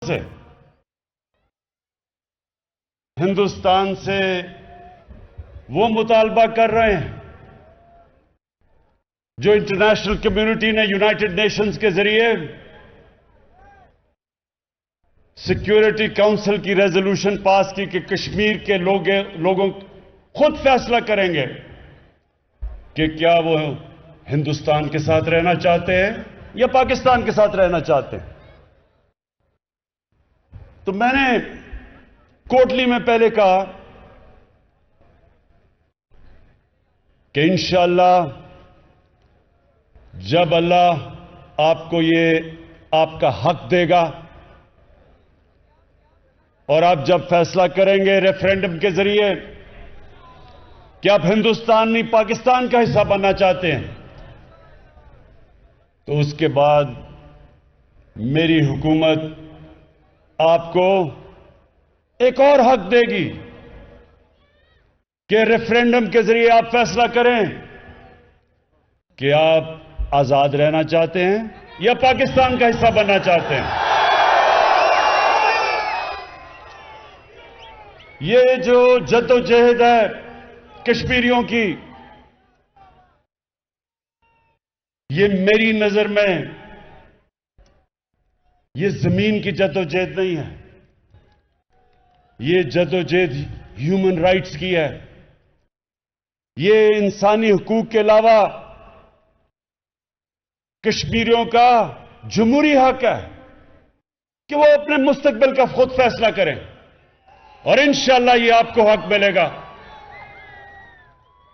سے ہندوستان سے وہ مطالبہ کر رہے ہیں جو انٹرنیشنل کمیونٹی نے یونائٹڈ نیشنز کے ذریعے سیکیورٹی کونسل کی ریزولوشن پاس کی کہ کشمیر کے لوگوں خود فیصلہ کریں گے کہ کیا وہ ہندوستان کے ساتھ رہنا چاہتے ہیں یا پاکستان کے ساتھ رہنا چاہتے ہیں. تو میں نے کوٹلی میں پہلے کہا کہ انشاءاللہ جب اللہ آپ کو یہ آپ کا حق دے گا اور آپ جب فیصلہ کریں گے ریفرینڈم کے ذریعے کہ آپ ہندوستان نہیں پاکستان کا حصہ بننا چاہتے ہیں تو اس کے بعد میری حکومت آپ کو ایک اور حق دے گی کہ ریفرینڈم کے ذریعے آپ فیصلہ کریں کہ آپ آزاد رہنا چاہتے ہیں یا پاکستان کا حصہ بننا چاہتے ہیں. یہ جو جدوجہد ہے کشمیریوں کی، یہ میری نظر میں یہ زمین کی جدوجہد نہیں ہے، یہ جدوجہد ہیومن رائٹس کی ہے. یہ انسانی حقوق کے علاوہ کشمیریوں کا جمہوری حق ہے کہ وہ اپنے مستقبل کا خود فیصلہ کریں اور انشاءاللہ یہ آپ کو حق ملے گا.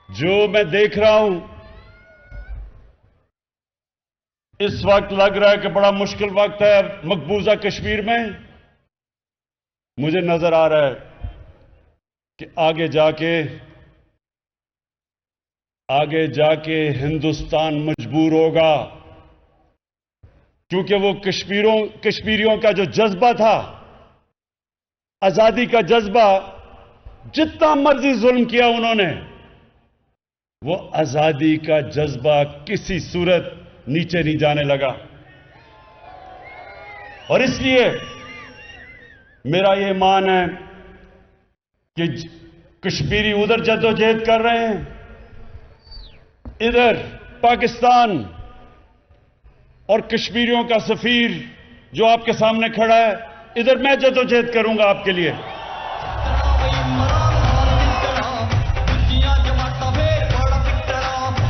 جو میں دیکھ رہا ہوں اس وقت لگ رہا ہے کہ بڑا مشکل وقت ہے مقبوضہ کشمیر میں. مجھے نظر آ رہا ہے کہ آگے جا کے ہندوستان مجبور ہوگا، کیونکہ وہ کشمیریوں کا جو جذبہ تھا، آزادی کا جذبہ، جتنا مرضی ظلم کیا انہوں نے، وہ آزادی کا جذبہ کسی صورت نیچے نہیں جانے لگا. اور اس لیے میرا یہ ایمان ہے کہ کشمیری ادھر جدوجہد کر رہے ہیں، ادھر پاکستان اور کشمیریوں کا سفیر جو آپ کے سامنے کھڑا ہے، ادھر میں جدوجہد کروں گا آپ کے لیے.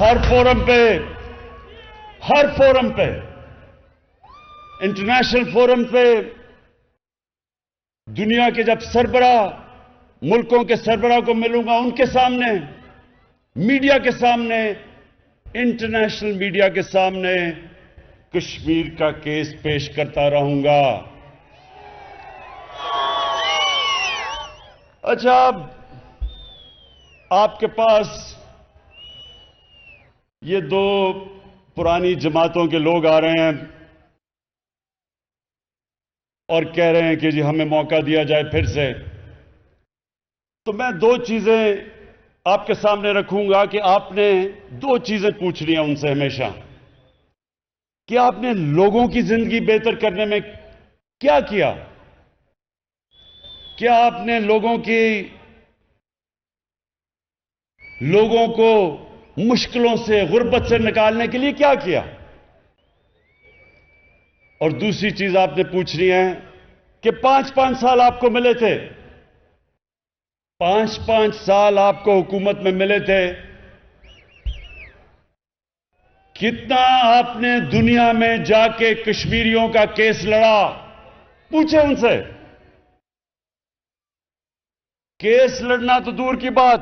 ہر فورم پہ انٹرنیشنل فورم پہ دنیا کے جب سربراہ ملکوں کے سربراہ کو ملوں گا، ان کے سامنے، میڈیا کے سامنے، انٹرنیشنل میڈیا کے سامنے کشمیر کا کیس پیش کرتا رہوں گا. اچھا، آپ کے پاس یہ دو پرانی جماعتوں کے لوگ آ رہے ہیں اور کہہ رہے ہیں کہ جی ہمیں موقع دیا جائے پھر سے. تو میں دو چیزیں آپ کے سامنے رکھوں گا کہ آپ نے دو چیزیں پوچھنی ہیں ان سے ہمیشہ کہ آپ نے لوگوں کی زندگی بہتر کرنے میں کیا کیا؟ کیا آپ نے لوگوں کو مشکلوں سے، غربت سے نکالنے کے لیے کیا کیا؟ اور دوسری چیز آپ نے پوچھنی ہے کہ 5 سال آپ کو ملے تھے، 5 سال آپ کو حکومت میں ملے تھے، کتنا آپ نے دنیا میں جا کے کشمیریوں کا کیس لڑا؟ پوچھیں ان سے. کیس لڑنا تو دور کی بات،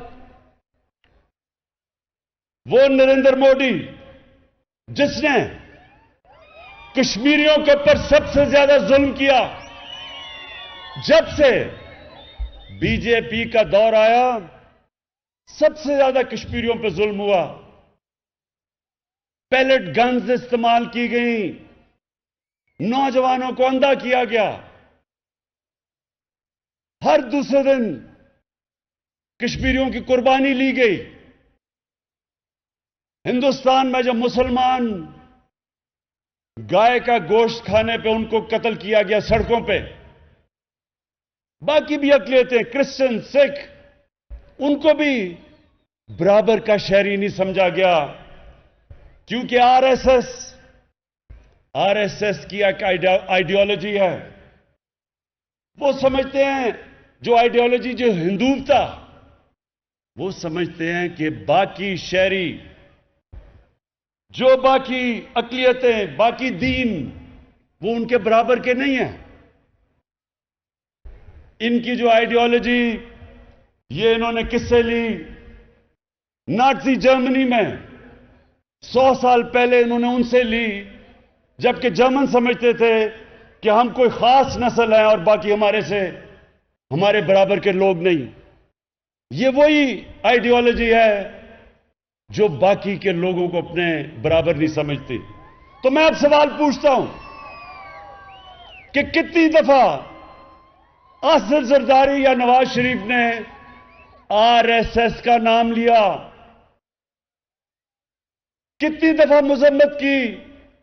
وہ نریندر مودی جس نے کشمیریوں کے اوپر سب سے زیادہ ظلم کیا، جب سے بی جے پی کا دور آیا سب سے زیادہ کشمیریوں پہ ظلم ہوا. پیلٹ گنز استعمال کی گئیں، نوجوانوں کو اندھا کیا گیا، ہر دوسرے دن کشمیریوں کی قربانی لی گئی. ہندوستان میں جب مسلمان گائے کا گوشت کھانے پہ ان کو قتل کیا گیا سڑکوں پہ، باقی بھی اقلیتیں کرسچن سکھ ان کو بھی برابر کا شہری نہیں سمجھا گیا، کیونکہ آر ایس ایس کی ایک آئیڈیالوجی ہے۔ وہ سمجھتے ہیں جو آئیڈیالوجی جو ہندوتا، وہ سمجھتے ہیں کہ باقی شہری، جو باقی اقلیتیں، باقی دین، وہ ان کے برابر کے نہیں ہیں۔ ان کی جو آئیڈیالوجی، یہ انہوں نے کس سے لی؟ نازی جرمنی میں 100 سال پہلے انہوں نے ان سے لی، جبکہ جرمن سمجھتے تھے کہ ہم کوئی خاص نسل ہیں اور باقی ہمارے برابر کے لوگ نہیں۔ یہ وہی آئیڈیالوجی ہے جو باقی کے لوگوں کو اپنے برابر نہیں سمجھتی۔ تو میں اب سوال پوچھتا ہوں کہ کتنی دفعہ اسد زرداری یا نواز شریف نے آر ایس ایس کا نام لیا؟ کتنی دفعہ مذمت کی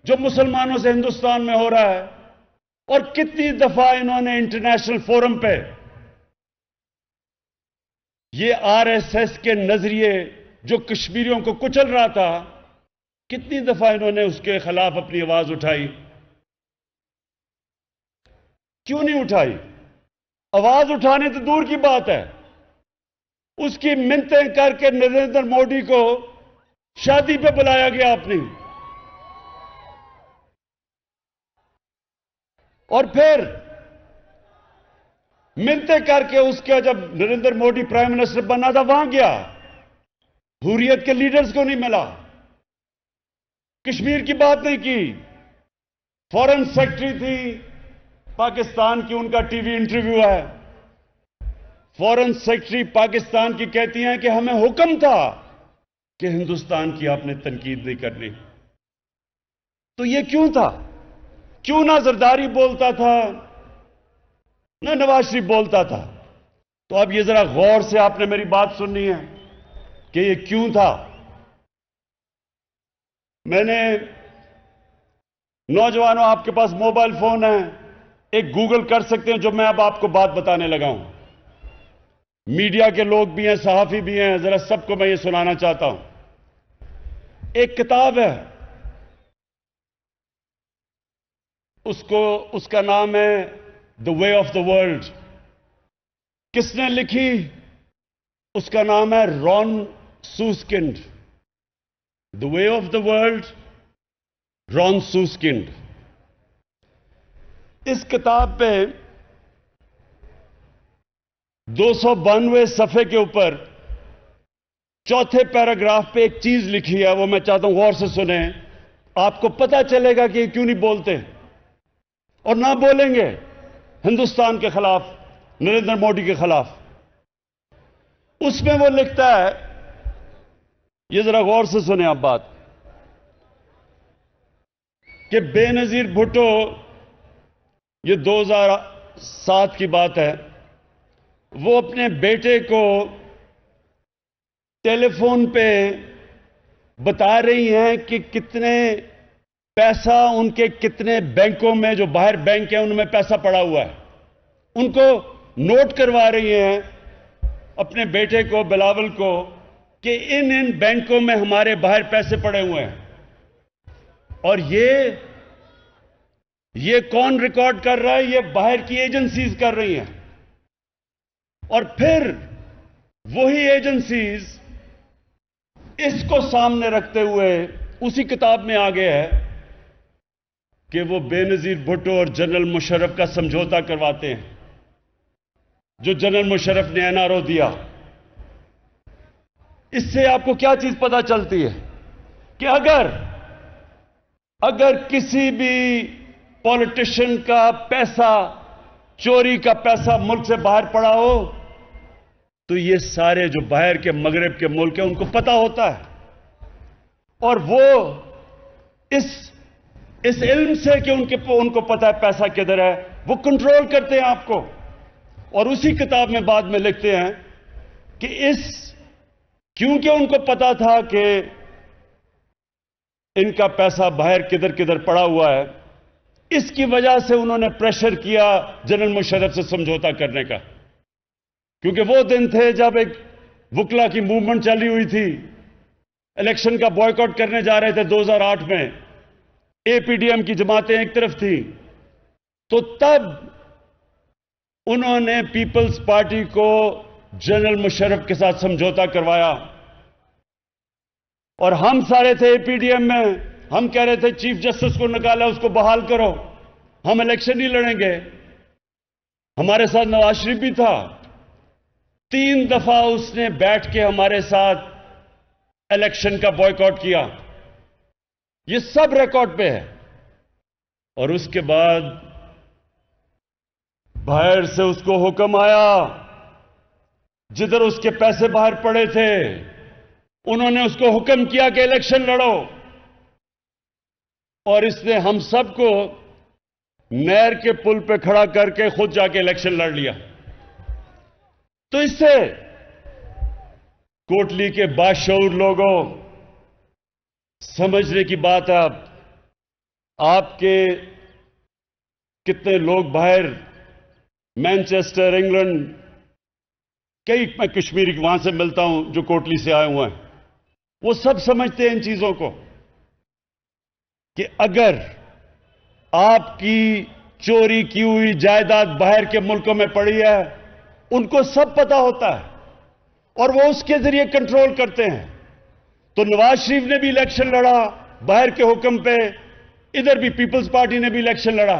جو مسلمانوں سے ہندوستان میں ہو رہا ہے؟ اور کتنی دفعہ انہوں نے انٹرنیشنل فورم پہ یہ آر ایس ایس کے نظریے جو کشمیریوں کو کچل رہا تھا، کتنی دفعہ انہوں نے اس کے خلاف اپنی آواز اٹھائی؟ کیوں نہیں اٹھائی؟ آواز اٹھانے تو دور کی بات ہے، اس کی منتیں کر کے نریندر مودی کو شادی پہ بلایا گیا آپ نے، اور پھر منتیں کر کے اس کا جب نریندر مودی پرائم منسٹر بنا تھا وہاں گیا، حریت کے لیڈرز کو نہیں ملا، کشمیر کی بات نہیں کی۔ فارن سیکرٹری تھی پاکستان کی، ان کا ٹی وی انٹرویو ہے، فارن سیکرٹری پاکستان کی کہتی ہیں کہ ہمیں حکم تھا کہ ہندوستان کی آپ نے تنقید نہیں کرنی۔ تو یہ کیوں تھا؟ کیوں نہ زرداری بولتا تھا، نہ نواز شریف بولتا تھا؟ تو اب یہ ذرا غور سے آپ نے میری بات سننی ہے کہ یہ کیوں تھا۔ میں نے، نوجوانوں آپ کے پاس موبائل فون ہے، ایک گوگل کر سکتے ہیں جو میں اب آپ کو بات بتانے لگا ہوں۔ میڈیا کے لوگ بھی ہیں، صحافی بھی ہیں، ذرا سب کو میں یہ سنانا چاہتا ہوں۔ ایک کتاب ہے، اس کا نام ہے دا وے آف دا ورلڈ۔ کس نے لکھی؟ اس کا نام ہے رون سوسکنڈ۔ دا وے آف دا ورلڈ، رون سوسکنڈ۔ اس کتاب پہ 292 صفحے کے اوپر چوتھے پیراگراف پہ ایک چیز لکھی ہے، وہ میں چاہتا ہوں غور سے سنیں، آپ کو پتہ چلے گا کہ یہ کیوں نہیں بولتے اور نہ بولیں گے ہندوستان کے خلاف، نریندر مودی کے خلاف۔ اس میں وہ لکھتا ہے، یہ ذرا غور سے سنیں آپ بات، کہ بے نظیر بھٹو، یہ 2007 کی بات ہے، وہ اپنے بیٹے کو ٹیلی فون پہ بتا رہی ہیں کہ کتنے پیسہ ان کے کتنے بینکوں میں، جو باہر بینک ہیں ان میں پیسہ پڑا ہوا ہے، ان کو نوٹ کروا رہی ہیں اپنے بیٹے کو، بلاول کو، کہ ان بینکوں میں ہمارے باہر پیسے پڑے ہوئے ہیں۔ اور یہ کون ریکارڈ کر رہا ہے؟ یہ باہر کی ایجنسیز کر رہی ہیں۔ اور پھر وہی ایجنسیز اس کو سامنے رکھتے ہوئے اسی کتاب میں آگے ہے کہ وہ بے نظیر بھٹو اور جنرل مشرف کا سمجھوتا کرواتے ہیں، جو جنرل مشرف نے این آر او دیا۔ اس سے آپ کو کیا چیز پتہ چلتی ہے؟ کہ اگر کسی بھی پولیٹیشین کا پیسہ، چوری کا پیسہ ملک سے باہر پڑا ہو، تو یہ سارے جو باہر کے مغرب کے ملک ہیں ان کو پتہ ہوتا ہے، اور وہ اس علم سے کہ ان کو پتہ ہے پیسہ کدھر ہے، وہ کنٹرول کرتے ہیں آپ کو۔ اور اسی کتاب میں بعد میں لکھتے ہیں کہ کیونکہ ان کو پتا تھا کہ ان کا پیسہ باہر کدھر کدھر پڑا ہوا ہے، اس کی وجہ سے انہوں نے پریشر کیا جنرل مشرف سے سمجھوتا کرنے کا، کیونکہ وہ دن تھے جب ایک وکلا کی موومنٹ چلی ہوئی تھی، الیکشن کا بوائیکاٹ کرنے جا رہے تھے 2008 میں، اے پی ڈی ایم کی جماعتیں ایک طرف تھیں، تو تب انہوں نے پیپلز پارٹی کو جنرل مشرف کے ساتھ سمجھوتا کروایا، اور ہم سارے تھے اے پی ڈی ایم میں، ہم کہہ رہے تھے چیف جسٹس کو نکالا، اس کو بحال کرو، ہم الیکشن نہیں لڑیں گے۔ ہمارے ساتھ نواز شریف بھی تھا، 3 دفعہ اس نے بیٹھ کے ہمارے ساتھ الیکشن کا بوائیکاٹ کیا، یہ سب ریکارڈ پہ ہے۔ اور اس کے بعد باہر سے اس کو حکم آیا، جدھر اس کے پیسے باہر پڑے تھے انہوں نے اس کو حکم کیا کہ الیکشن لڑو، اور اس نے ہم سب کو نہر کے پل پہ کھڑا کر کے خود جا کے الیکشن لڑ لیا۔ تو اس سے کوٹلی کے باشعور لوگوں سمجھنے کی بات ہے، آپ کے کتنے لوگ باہر مینچسٹر، انگلینڈ، کئی میں کشمیری وہاں سے ملتا ہوں جو کوٹلی سے آئے ہوئے ہیں، وہ سب سمجھتے ہیں ان چیزوں کو کہ اگر آپ کی چوری کی ہوئی جائیداد باہر کے ملکوں میں پڑی ہے، ان کو سب پتا ہوتا ہے اور وہ اس کے ذریعے کنٹرول کرتے ہیں۔ تو نواز شریف نے بھی الیکشن لڑا باہر کے حکم پہ، ادھر بھی پیپلز پارٹی نے بھی الیکشن لڑا،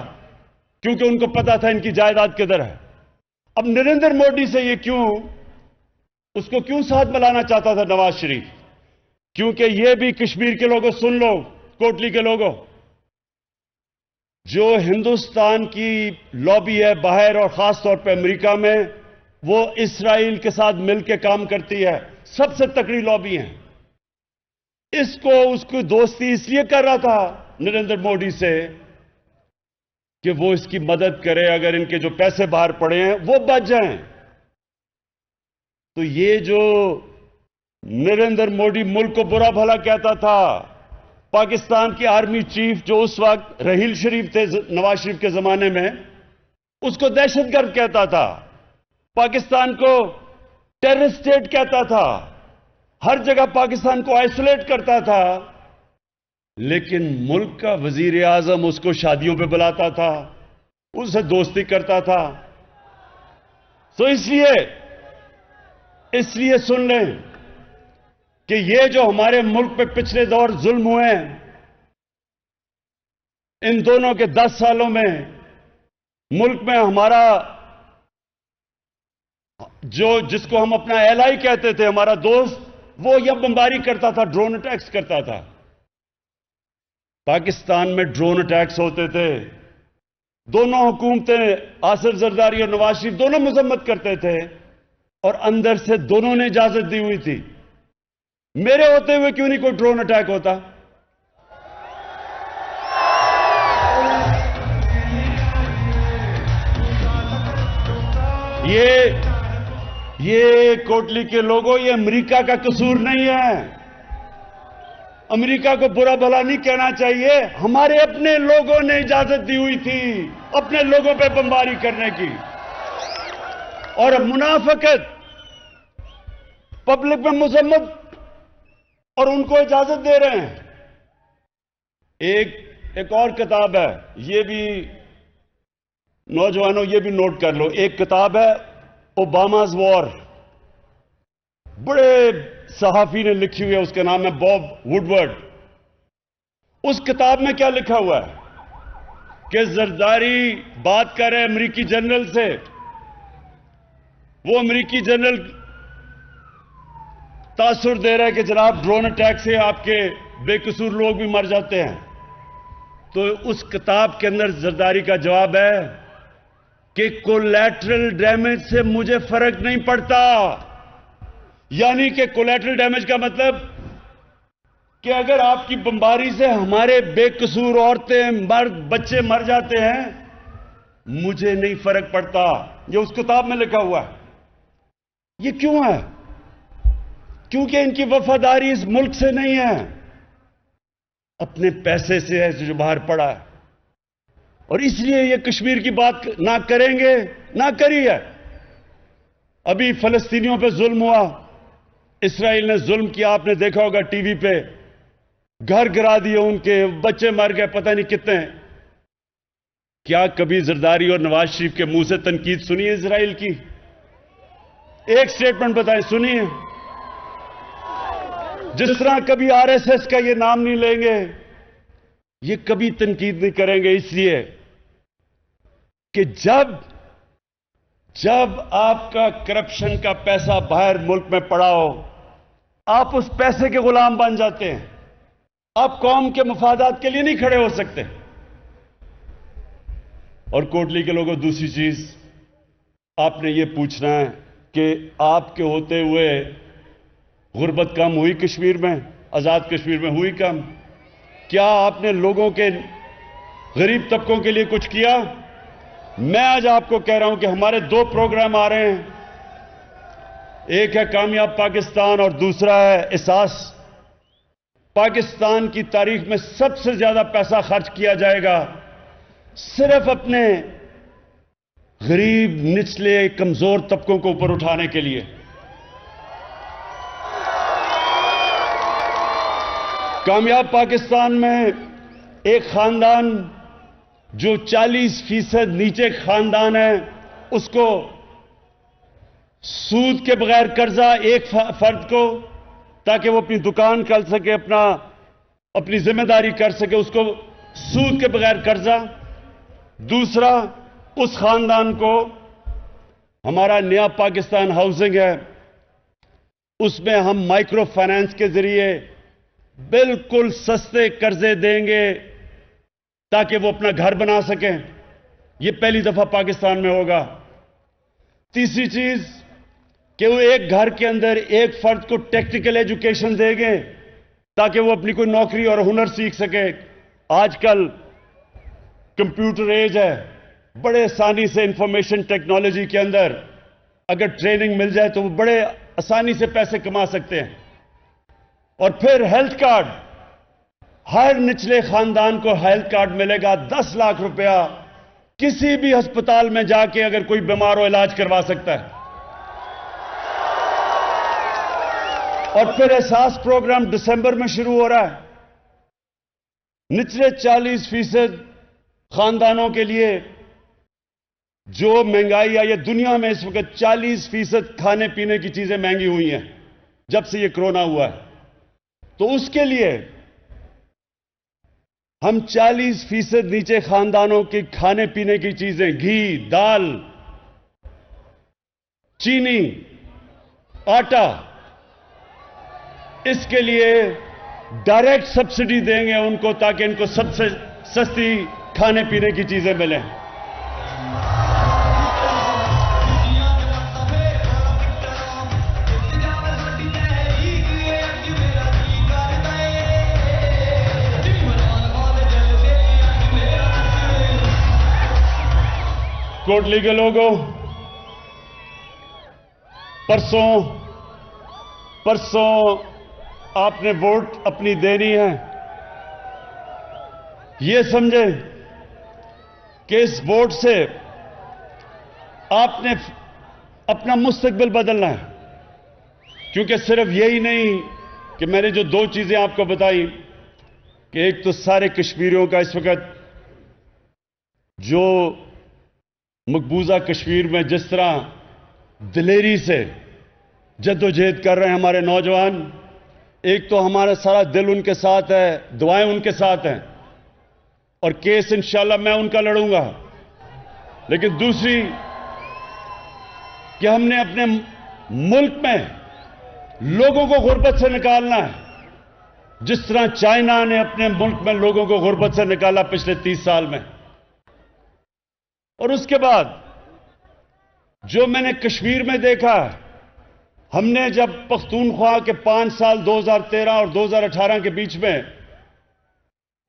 کیونکہ ان کو پتا تھا ان کی جائیداد کدھر ہے۔ اب نریندر مودی سے یہ اس کو کیوں ساتھ ملانا چاہتا تھا نواز شریف؟ کیونکہ یہ بھی کشمیر کے لوگوں سن لو، کوٹلی کے لوگوں، جو ہندوستان کی لابی ہے باہر اور خاص طور پہ امریکہ میں، وہ اسرائیل کے ساتھ مل کے کام کرتی ہے، سب سے تکڑی لابی ہیں۔ اس کی دوستی اس لیے کر رہا تھا نریندر مودی سے کہ وہ اس کی مدد کرے، اگر ان کے جو پیسے باہر پڑے ہیں وہ بچ جائیں۔ تو یہ جو نریندر مودی ملک کو برا بھلا کہتا تھا، پاکستان کی آرمی چیف جو اس وقت رحیل شریف تھے نواز شریف کے زمانے میں، اس کو دہشت گرد کہتا تھا، پاکستان کو ٹیررسٹ اسٹیٹ کہتا تھا، ہر جگہ پاکستان کو آئسولیٹ کرتا تھا، لیکن ملک کا وزیر اعظم اس کو شادیوں پہ بلاتا تھا، اس سے دوستی کرتا تھا۔ تو اس لیے سن لیں کہ یہ جو ہمارے ملک پہ پچھلے دور ظلم ہوئے ہیں، ان دونوں کے 10 سالوں میں ملک میں ہمارا جس کو ہم اپنا ایلائی کہتے تھے، ہمارا دوست، وہ یہ بمباری کرتا تھا، ڈرون اٹیکس کرتا تھا۔ پاکستان میں ڈرون اٹیکس ہوتے تھے، دونوں حکومتیں آصف زرداری اور نواز شریف دونوں مذمت کرتے تھے، اور اندر سے دونوں نے اجازت دی ہوئی تھی۔ میرے ہوتے ہوئے کیوں نہیں کوئی ڈرون اٹیک ہوتا؟ یہ کوٹلی کے لوگوں، یہ امریکہ کا قصور نہیں ہے، امریکہ کو برا بھلا نہیں کہنا چاہیے، ہمارے اپنے لوگوں نے اجازت دی ہوئی تھی اپنے لوگوں پہ بمباری کرنے کی، اور منافقت، پبلک میں مذمت، اور ان کو اجازت دے رہے ہیں۔ ایک اور کتاب ہے، یہ بھی نوجوانوں یہ بھی نوٹ کر لو، ایک کتاب ہے اوباماز وار، بڑے صحافی نے لکھی ہوئی ہے، اس کا نام ہے باب وڈورڈ۔ اس کتاب میں کیا لکھا ہوا ہے کہ زرداری بات کر رہے امریکی جنرل سے، وہ امریکی جنرل تاثر دے رہا ہے کہ جناب ڈرون اٹیک سے آپ کے بے قصور لوگ بھی مر جاتے ہیں۔ تو اس کتاب کے اندر زرداری کا جواب ہے کہ کولیٹرل ڈیمیج سے مجھے فرق نہیں پڑتا، یعنی کہ کولیٹرل ڈیمیج کا مطلب کہ اگر آپ کی بمباری سے ہمارے بے قصور عورتیں، مرد، بچے مر جاتے ہیں، مجھے نہیں فرق پڑتا۔ یہ اس کتاب میں لکھا ہوا ہے۔ یہ کیوں ہے؟ کیونکہ ان کی وفاداری اس ملک سے نہیں ہے، اپنے پیسے سے ہے جو باہر پڑا ہے۔ اور اس لیے یہ کشمیر کی بات نہ کریں گے، نہ کری ہے۔ ابھی فلسطینیوں پہ ظلم ہوا، اسرائیل نے ظلم کیا، آپ نے دیکھا ہوگا ٹی وی پہ، گھر گرا دیے ان کے، بچے مر گئے، پتہ نہیں کتنے۔ کیا کبھی زرداری اور نواز شریف کے منہ سے تنقید سنی ہے اسرائیل کی؟ ایک سٹیٹمنٹ بتائیں، سنی ہے؟ جس طرح کبھی آر ایس ایس کا یہ نام نہیں لیں گے، یہ کبھی تنقید نہیں کریں گے، اس لیے کہ جب آپ کا کرپشن کا پیسہ باہر ملک میں پڑا ہو، آپ اس پیسے کے غلام بن جاتے ہیں، آپ قوم کے مفادات کے لیے نہیں کھڑے ہو سکتے۔ اور کوٹلی کے لوگوں، دوسری چیز آپ نے یہ پوچھنا ہے کہ آپ کے ہوتے ہوئے غربت کم ہوئی کشمیر میں، آزاد کشمیر میں ہوئی کم؟ کیا آپ نے لوگوں کے، غریب طبقوں کے لیے کچھ کیا؟ میں آج آپ کو کہہ رہا ہوں کہ ہمارے 2 پروگرام آ رہے ہیں، ایک ہے کامیاب پاکستان اور دوسرا ہے احساس۔ پاکستان کی تاریخ میں سب سے زیادہ پیسہ خرچ کیا جائے گا صرف اپنے غریب، نچلے، کمزور طبقوں کو اوپر اٹھانے کے لیے۔ کامیاب پاکستان میں ایک خاندان جو 40% نیچے خاندان ہے، اس کو سود کے بغیر قرضہ، ایک فرد کو، تاکہ وہ اپنی دکان کر سکے، اپنی ذمہ داری کر سکے، اس کو سود کے بغیر قرضہ۔ دوسرا، اس خاندان کو ہمارا نیا پاکستان ہاؤسنگ ہے، اس میں ہم مائکرو فائنانس کے ذریعے بالکل سستے قرضے دیں گے تاکہ وہ اپنا گھر بنا سکیں۔ یہ پہلی دفعہ پاکستان میں ہوگا۔ تیسری چیز کہ وہ ایک گھر کے اندر ایک فرد کو ٹیکنیکل ایجوکیشن دیں گے تاکہ وہ اپنی کوئی نوکری اور ہنر سیکھ سکے۔ آج کل کمپیوٹر ایج ہے، بڑے آسانی سے انفارمیشن ٹیکنالوجی کے اندر اگر ٹریننگ مل جائے تو وہ بڑے آسانی سے پیسے کما سکتے ہیں۔ اور پھر ہیلتھ کارڈ، ہر نچلے خاندان کو ہیلتھ کارڈ ملے گا، 10 لاکھ روپیہ کسی بھی ہسپتال میں جا کے اگر کوئی بیمار ہو علاج کروا سکتا ہے۔ اور پھر احساس پروگرام دسمبر میں شروع ہو رہا ہے، نچلے 40% خاندانوں کے لیے جو مہنگائی آئی ہے دنیا میں اس وقت 40% کھانے پینے کی چیزیں مہنگی ہوئی ہیں جب سے یہ کرونا ہوا ہے، تو اس کے لیے ہم 40% نیچے خاندانوں کی کھانے پینے کی چیزیں، گھی، دال، چینی، آٹا، اس کے لیے ڈائریکٹ سبسڈی دیں گے ان کو تاکہ ان کو سب سے سستی کھانے پینے کی چیزیں ملیں۔ کوٹلی کے لوگوں، پرسوں آپ نے ووٹ اپنی دینی ہے، یہ سمجھیں کہ اس ووٹ سے آپ نے اپنا مستقبل بدلنا ہے، کیونکہ صرف یہی نہیں کہ میں نے جو 2 چیزیں آپ کو بتائی کہ ایک تو سارے کشمیریوں کا اس وقت جو مقبوضہ کشمیر میں جس طرح دلیری سے جدوجہد کر رہے ہیں ہمارے نوجوان، ایک تو ہمارا سارا دل ان کے ساتھ ہے، دعائیں ان کے ساتھ ہیں، اور کیس انشاءاللہ میں ان کا لڑوں گا، لیکن دوسری کہ ہم نے اپنے ملک میں لوگوں کو غربت سے نکالنا ہے، جس طرح چائنا نے اپنے ملک میں لوگوں کو غربت سے نکالا پچھلے 30 سال میں۔ اور اس کے بعد جو میں نے کشمیر میں دیکھا، ہم نے جب پختونخوا کے 5 سال 2013 اور 2018 کے بیچ میں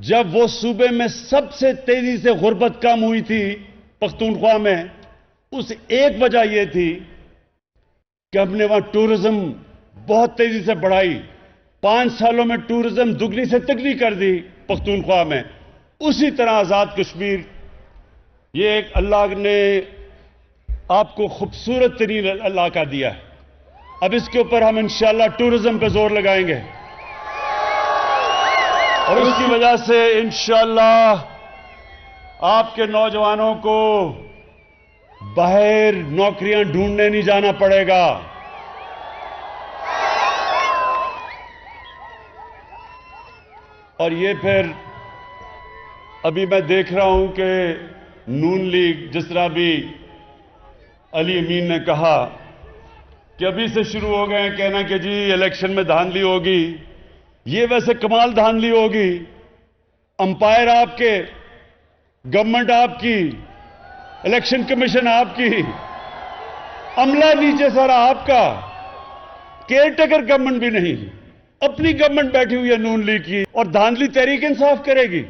جب وہ صوبے میں سب سے تیزی سے غربت کم ہوئی تھی پختونخوا میں، اس ایک وجہ یہ تھی کہ ہم نے وہاں ٹورزم بہت تیزی سے بڑھائی، 5 سالوں میں ٹورزم دگنی سے تگنی کر دی پختونخوا میں۔ اسی طرح آزاد کشمیر یہ ایک اللہ نے آپ کو خوبصورت ترین علاقہ دیا ہے. اب اس کے اوپر ہم انشاءاللہ ٹورزم پہ زور لگائیں گے اور اس کی وجہ سے انشاءاللہ آپ کے نوجوانوں کو باہر نوکریاں ڈھونڈنے نہیں جانا پڑے گا. اور یہ پھر ابھی میں دیکھ رہا ہوں کہ نون لیگ جس طرح بھی علی امین نے کہا کہ ابھی سے شروع ہو گئے ہیں کہنا کہ جی الیکشن میں دھاندلی ہوگی. یہ ویسے کمال دھاندلی ہوگی. امپائر آپ کے، گورنمنٹ آپ کی، الیکشن کمیشن آپ کی، عملہ نیچے سارا آپ کا، کیئر ٹیکر گورنمنٹ بھی نہیں، اپنی گورنمنٹ بیٹھی ہوئی ہے نون لیگ کی اور دھاندلی تحریک انصاف کرے گی.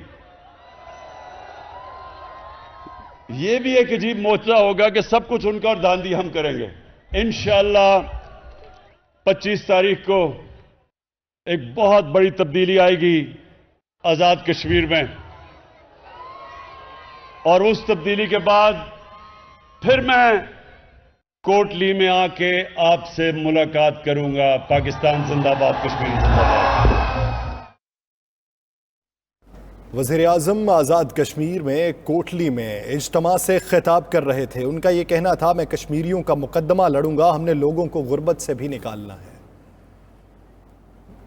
یہ بھی ایک عجیب معجزہ ہوگا کہ سب کچھ ان کا اور دھاندلی ہم کریں گے. انشاءاللہ 25 تاریخ کو ایک بہت بڑی تبدیلی آئے گی آزاد کشمیر میں، اور اس تبدیلی کے بعد پھر میں کوٹلی میں آ کے آپ سے ملاقات کروں گا. پاکستان زندہ باد، کشمیر زندہ باد. وزیراعظم آزاد کشمیر میں کوٹلی میں اجتماع سے خطاب کر رہے تھے. ان کا یہ کہنا تھا میں کشمیریوں کا مقدمہ لڑوں گا، ہم نے لوگوں کو غربت سے بھی نکالنا ہے.